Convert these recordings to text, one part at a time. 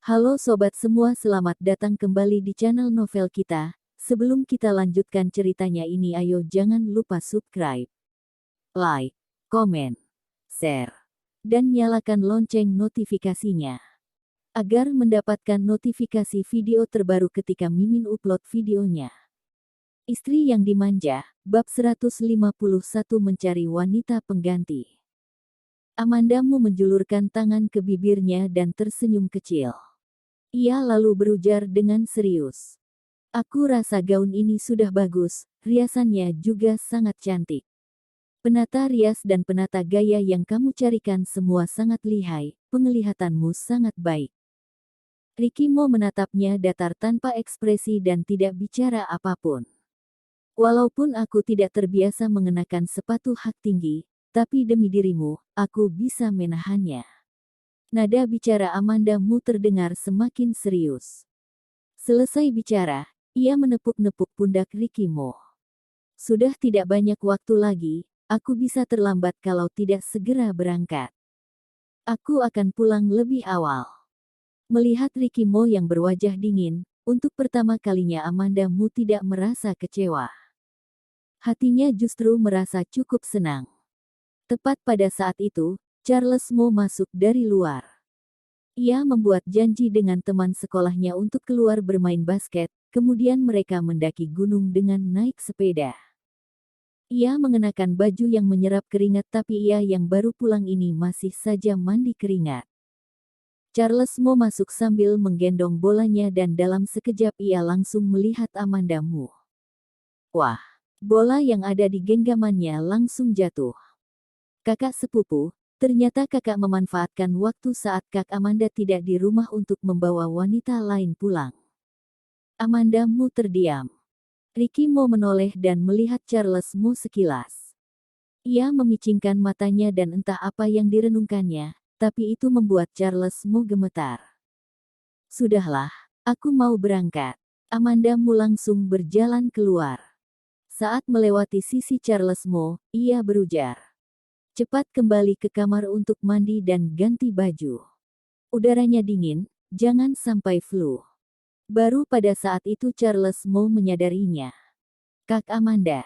Halo sobat semua, selamat datang kembali di channel novel kita. Sebelum kita lanjutkan ceritanya ini, ayo jangan lupa subscribe, like, komen, share, dan nyalakan lonceng notifikasinya agar mendapatkan notifikasi video terbaru ketika Mimin upload videonya. Istri yang dimanja, bab 151 mencari wanita pengganti. Amandamu menjulurkan tangan ke bibirnya dan tersenyum kecil. Ia lalu berujar dengan serius. Aku rasa gaun ini sudah bagus, riasannya juga sangat cantik. Penata rias dan penata gaya yang kamu carikan semua sangat lihai, penglihatanmu sangat baik. Ricky Mo menatapnya datar tanpa ekspresi dan tidak bicara apapun. Walaupun aku tidak terbiasa mengenakan sepatu hak tinggi, tapi demi dirimu, aku bisa menahannya. Nada bicara Amandamu terdengar semakin serius. Selesai bicara, ia menepuk-nepuk pundak Ricky Mo. Sudah tidak banyak waktu lagi, aku bisa terlambat kalau tidak segera berangkat. Aku akan pulang lebih awal. Melihat Ricky Mo yang berwajah dingin, untuk pertama kalinya Amandamu tidak merasa kecewa. Hatinya justru merasa cukup senang. Tepat pada saat itu, Charles Mo masuk dari luar. Ia membuat janji dengan teman sekolahnya untuk keluar bermain basket, kemudian mereka mendaki gunung dengan naik sepeda. Ia mengenakan baju yang menyerap keringat, tapi ia yang baru pulang ini masih saja mandi keringat. Charles Mo masuk sambil menggendong bolanya dan dalam sekejap ia langsung melihat Amandamu. Wah, bola yang ada di genggamannya langsung jatuh. Kakak sepupu, ternyata kakak memanfaatkan waktu saat Kak Amanda tidak di rumah untuk membawa wanita lain pulang. Amandamu terdiam. Ricky Mo menoleh dan melihat Charles Mo sekilas. Ia memicingkan matanya dan entah apa yang direnungkannya, tapi itu membuat Charles Mo gemetar. Sudahlah, aku mau berangkat. Amandamu langsung berjalan keluar. Saat melewati sisi Charles Mo, ia berujar. Cepat kembali ke kamar untuk mandi dan ganti baju. Udaranya dingin, jangan sampai flu. Baru pada saat itu Charles Mo menyadarinya. Kak Amanda.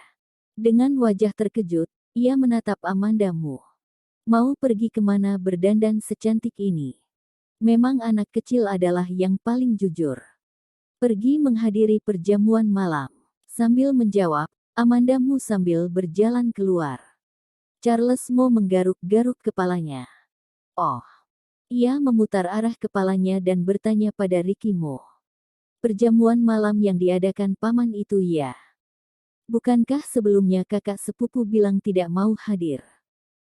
Dengan wajah terkejut, ia menatap Amandamu. Mau pergi kemana berdandan secantik ini? Memang anak kecil adalah yang paling jujur. Pergi menghadiri perjamuan malam. Sambil menjawab, Amandamu sambil berjalan keluar. Charles Mo menggaruk-garuk kepalanya. Oh. Ia memutar arah kepalanya dan bertanya pada Ricky Mo. Perjamuan malam yang diadakan paman itu ya? Bukankah sebelumnya kakak sepupu bilang tidak mau hadir?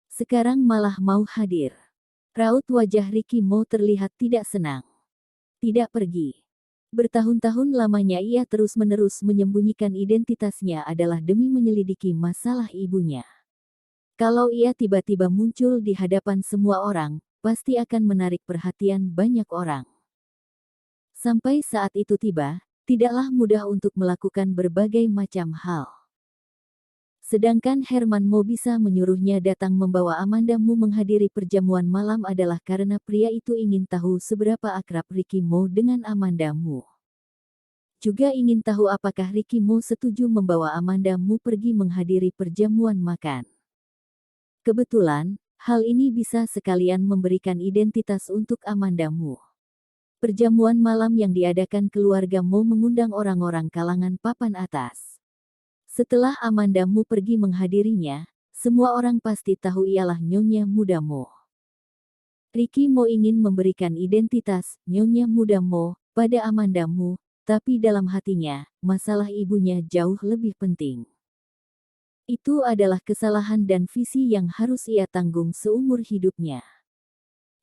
Sekarang malah mau hadir. Raut wajah Ricky Mo terlihat tidak senang. Tidak pergi. Bertahun-tahun lamanya ia terus-menerus menyembunyikan identitasnya adalah demi menyelidiki masalah ibunya. Kalau ia tiba-tiba muncul di hadapan semua orang, pasti akan menarik perhatian banyak orang. Sampai saat itu tiba, tidaklah mudah untuk melakukan berbagai macam hal. Sedangkan Herman Mo bisa menyuruhnya datang membawa Amandamu menghadiri perjamuan malam adalah karena pria itu ingin tahu seberapa akrab Ricky Mo dengan Amandamu. Juga ingin tahu apakah Ricky Mo setuju membawa Amandamu pergi menghadiri perjamuan makan. Kebetulan, hal ini bisa sekalian memberikan identitas untuk Amandamu. Perjamuan malam yang diadakan keluarga Mo mengundang orang-orang kalangan papan atas. Setelah Amandamu pergi menghadirinya, semua orang pasti tahu ialah Nyonya Muda Mo. Ricky Mo ingin memberikan identitas Nyonya Muda Mo pada Amandamu, tapi dalam hatinya, masalah ibunya jauh lebih penting. Itu adalah kesalahan dan visi yang harus ia tanggung seumur hidupnya.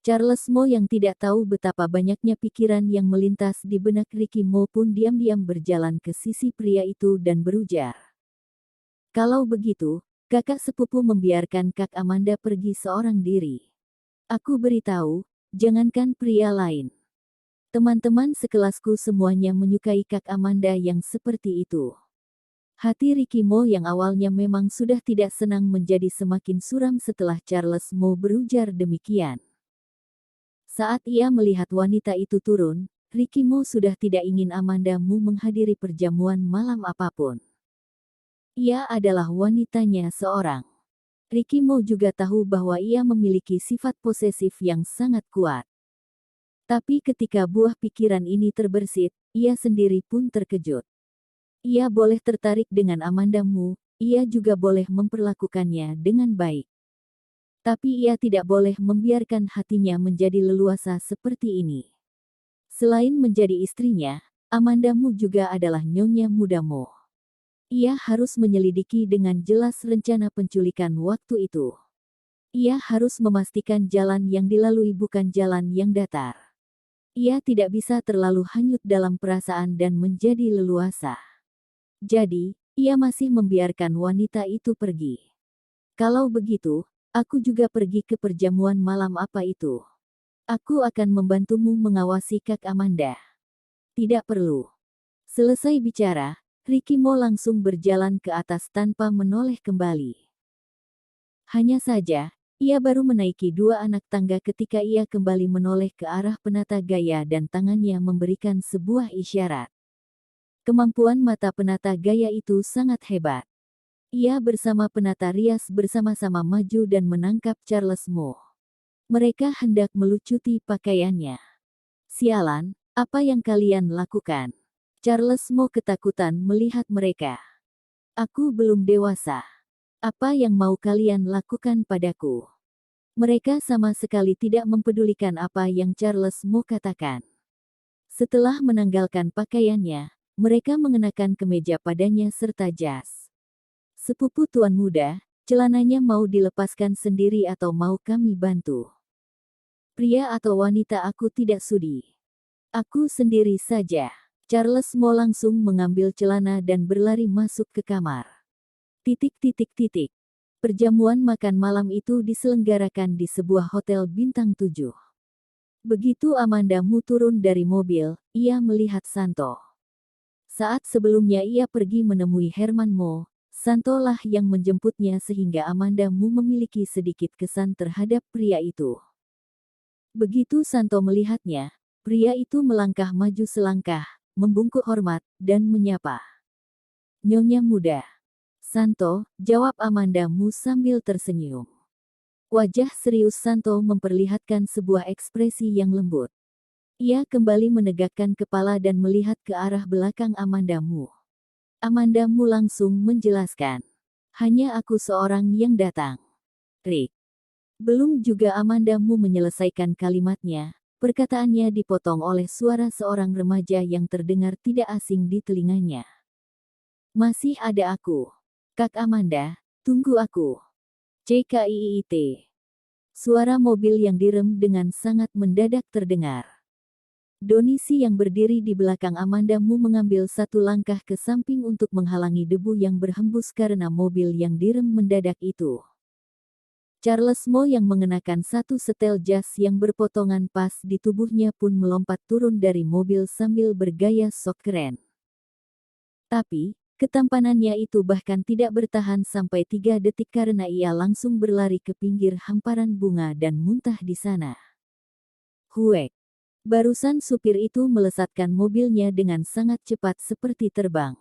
Charles Mo yang tidak tahu betapa banyaknya pikiran yang melintas di benak Ricky Mo pun diam-diam berjalan ke sisi pria itu dan berujar. Kalau begitu, kakak sepupu membiarkan Kak Amanda pergi seorang diri. Aku beritahu, jangankan pria lain. Teman-teman sekelasku semuanya menyukai Kak Amanda yang seperti itu. Hati Ricky Mo yang awalnya memang sudah tidak senang menjadi semakin suram setelah Charles Mo berujar demikian. Saat ia melihat wanita itu turun, Ricky Mo sudah tidak ingin Amanda Mu menghadiri perjamuan malam apapun. Ia adalah wanitanya seorang. Ricky Mo juga tahu bahwa ia memiliki sifat posesif yang sangat kuat. Tapi ketika buah pikiran ini terbersit, ia sendiri pun terkejut. Ia boleh tertarik dengan Amanda Mu, ia juga boleh memperlakukannya dengan baik. Tapi ia tidak boleh membiarkan hatinya menjadi leluasa seperti ini. Selain menjadi istrinya, Amanda Mu juga adalah nyonya muda Mo. Ia harus menyelidiki dengan jelas rencana penculikan waktu itu. Ia harus memastikan jalan yang dilalui bukan jalan yang datar. Ia tidak bisa terlalu hanyut dalam perasaan dan menjadi leluasa. Jadi, ia masih membiarkan wanita itu pergi. Kalau begitu, aku juga pergi ke perjamuan malam apa itu. Aku akan membantumu mengawasi Kak Amanda. Tidak perlu. Selesai bicara, Ricky Mo langsung berjalan ke atas tanpa menoleh kembali. Hanya saja, ia baru menaiki 2 anak tangga ketika ia kembali menoleh ke arah penata gaya dan tangannya memberikan sebuah isyarat. Kemampuan mata penata gaya itu sangat hebat. Ia bersama penata rias bersama-sama maju dan menangkap Charles Mo. Mereka hendak melucuti pakaiannya. Sialan, apa yang kalian lakukan? Charles Mo ketakutan melihat mereka. Aku belum dewasa. Apa yang mau kalian lakukan padaku? Mereka sama sekali tidak mempedulikan apa yang Charles Mo katakan. Setelah menanggalkan pakaiannya, mereka mengenakan kemeja padanya serta jas. Sepupu tuan muda, celananya mau dilepaskan sendiri atau mau kami bantu? Pria atau wanita aku tidak sudi. Aku sendiri saja. Charles Mo langsung mengambil celana dan berlari masuk ke kamar. Perjamuan makan malam itu diselenggarakan di sebuah hotel bintang 7. Begitu Amanda Mu turun dari mobil, ia melihat Santo. Saat sebelumnya ia pergi menemui Herman Mo, Santo lah yang menjemputnya sehingga Amanda Mu memiliki sedikit kesan terhadap pria itu. Begitu Santo melihatnya, pria itu melangkah maju selangkah, membungkuk hormat, dan menyapa. Nyonya muda. Santo, jawab Amanda Mu sambil tersenyum. Wajah serius Santo memperlihatkan sebuah ekspresi yang lembut. Ia kembali menegakkan kepala dan melihat ke arah belakang Amanda Mu. Amanda Mu langsung menjelaskan. Hanya aku seorang yang datang. Rick. Belum juga Amanda Mu menyelesaikan kalimatnya, perkataannya dipotong oleh suara seorang remaja yang terdengar tidak asing di telinganya. Masih ada aku. Kak Amanda, tunggu aku. CKIIT. Suara mobil yang direm dengan sangat mendadak terdengar. Donisi yang berdiri di belakang Amanda Mu mengambil satu langkah ke samping untuk menghalangi debu yang berhembus karena mobil yang direm mendadak itu. Charles Mo yang mengenakan satu setel jas yang berpotongan pas di tubuhnya pun melompat turun dari mobil sambil bergaya sok keren. Tapi, ketampanannya itu bahkan tidak bertahan sampai 3 detik karena ia langsung berlari ke pinggir hamparan bunga dan muntah di sana. Huek. Barusan supir itu melesatkan mobilnya dengan sangat cepat seperti terbang.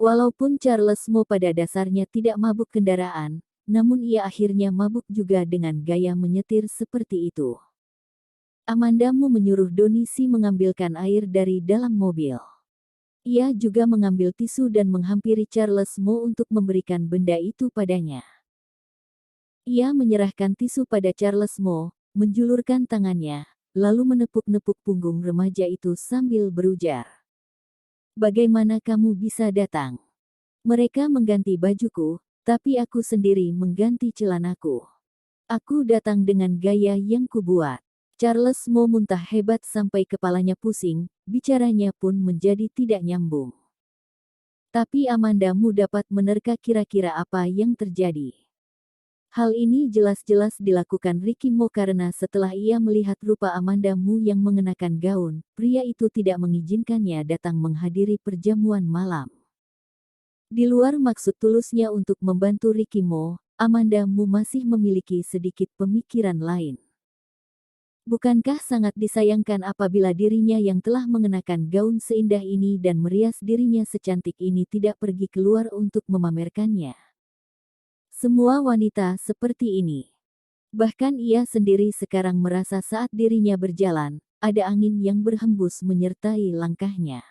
Walaupun Charles Mo pada dasarnya tidak mabuk kendaraan, namun ia akhirnya mabuk juga dengan gaya menyetir seperti itu. Amanda Mu menyuruh Donisi mengambilkan air dari dalam mobil. Ia juga mengambil tisu dan menghampiri Charles Mo untuk memberikan benda itu padanya. Ia menyerahkan tisu pada Charles Mo, menjulurkan tangannya, lalu menepuk-nepuk punggung remaja itu sambil berujar. Bagaimana kamu bisa datang? Mereka mengganti bajuku, tapi aku sendiri mengganti celanaku. Aku datang dengan gaya yang kubuat. Charles Mo muntah hebat sampai kepalanya pusing, bicaranya pun menjadi tidak nyambung. Tapi Amanda Mu dapat menerka kira-kira apa yang terjadi. Hal ini jelas-jelas dilakukan Ricky Mo karena setelah ia melihat rupa Amanda Mu yang mengenakan gaun, pria itu tidak mengizinkannya datang menghadiri perjamuan malam. Di luar maksud tulusnya untuk membantu Ricky Mo, Amanda Mu masih memiliki sedikit pemikiran lain. Bukankah sangat disayangkan apabila dirinya yang telah mengenakan gaun seindah ini dan merias dirinya secantik ini tidak pergi keluar untuk memamerkannya? Semua wanita seperti ini. Bahkan ia sendiri sekarang merasa saat dirinya berjalan, ada angin yang berhembus menyertai langkahnya.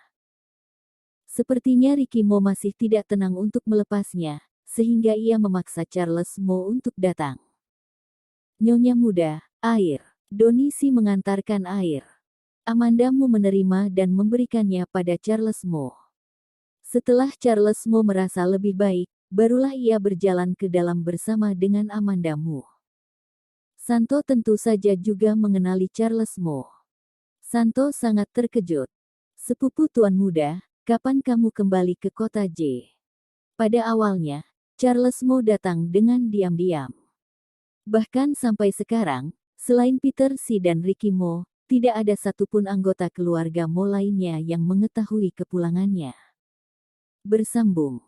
Sepertinya Ricky Mo masih tidak tenang untuk melepasnya, sehingga ia memaksa Charles Mo untuk datang. Nyonya muda, air. Donisi mengantarkan air. Amanda Mu menerima dan memberikannya pada Charles Mo. Setelah Charles Mo merasa lebih baik, barulah ia berjalan ke dalam bersama dengan Amanda Mu. Santo tentu saja juga mengenali Charles Mo. Santo sangat terkejut. Sepupu tuan muda, kapan kamu kembali ke kota J? Pada awalnya, Charles Mo datang dengan diam-diam. Bahkan sampai sekarang, selain Peter Si dan Ricky Mo, tidak ada satupun anggota keluarga Mo lainnya yang mengetahui kepulangannya. Bersambung.